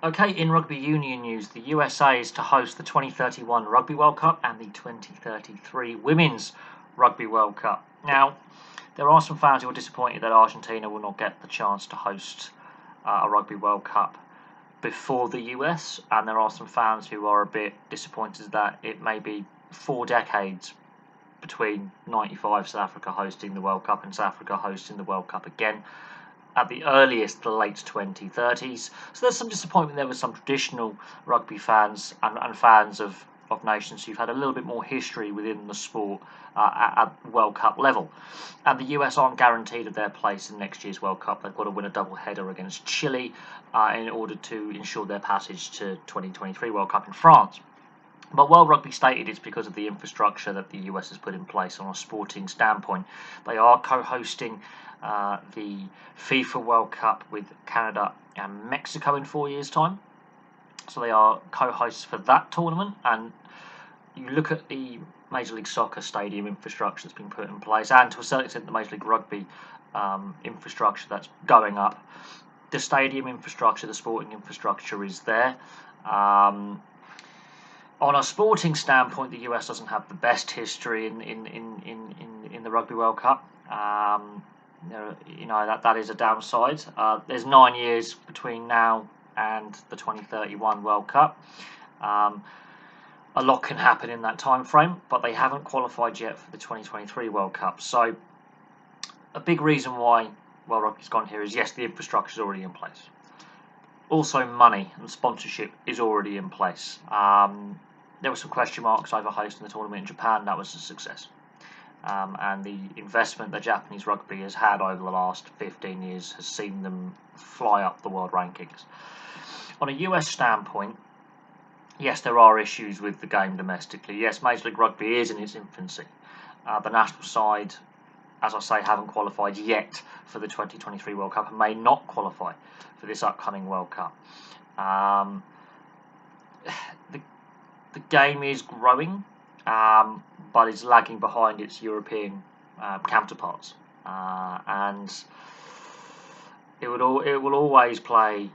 Okay, in rugby union news, the USA is to host the 2031 Rugby World Cup and the 2033 Women's Rugby World Cup. Now, there are some fans who are disappointed that Argentina will not get the chance to host a Rugby World Cup before the US, and there are some fans who are a bit disappointed that it may be 4 decades between 95 South Africa hosting the World Cup and South Africa hosting the World Cup again, at the earliest the late 2030s. So there's some disappointment there with some traditional rugby fans and fans of nations who've had a little bit more history within the sport at World Cup level. And the US aren't guaranteed of their place in next year's World Cup. They've got to win a double header against Chile in order to ensure their passage to 2023 World Cup in France. But World Rugby stated it's because of the infrastructure that the US has put in place on a sporting standpoint. They are co-hosting the FIFA World Cup with Canada and Mexico in 4 years' time. So they are co-hosts for that tournament. And you look at the Major League Soccer stadium infrastructure that's been put in place, and to a certain extent the Major League Rugby infrastructure that's going up. The stadium infrastructure, the sporting infrastructure is there. On a sporting standpoint, the US doesn't have the best history in the Rugby World Cup. That is a downside. There's 9 years between now and the 2031 World Cup. A lot can happen in that time frame, but they haven't qualified yet for the 2023 World Cup. So a big reason why World Rugby's gone here is, yes, the infrastructure is already in place. Also, money and sponsorship is already in place. There were some question marks over hosting the tournament in Japan. That was a success. And the investment that Japanese rugby has had over the last 15 years has seen them fly up the world rankings. On a US standpoint, yes, there are issues with the game domestically. Yes, Major League Rugby is in its infancy. The national side, as I say, haven't qualified yet for the 2023 World Cup and may not qualify for this upcoming World Cup. The game is growing, but it's lagging behind its European counterparts, and it will always play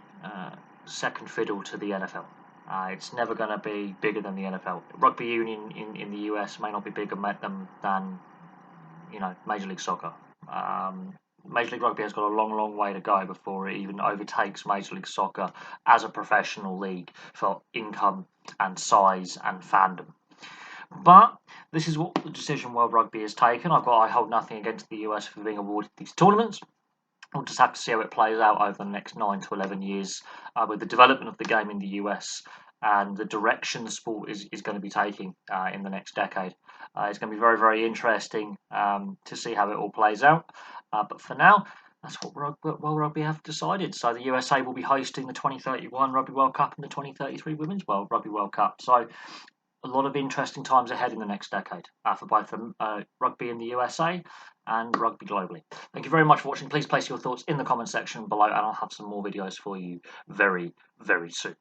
second fiddle to the NFL. It's never going to be bigger than the NFL. Rugby union in the US may not be bigger than Major League Soccer. Major League Rugby has got a long way to go before it even overtakes Major League Soccer as a professional league for income and size and fandom. But this is what the decision World Rugby has taken. I hold nothing against the US for being awarded these tournaments. We'll just have to see how it plays out over the next 9 to 11 years with the development of the game in the US and the direction the sport is going to be taking in the next decade. It's going to be very interesting to see how it all plays out. But for now, that's what World Rugby have decided. So the USA will be hosting the 2031 Rugby World Cup and the 2033 Women's Rugby World Cup. So a lot of interesting times ahead in the next decade for both rugby in the USA and rugby globally. Thank you very much for watching. Please place your thoughts in the comment section below, and I'll have some more videos for you very soon.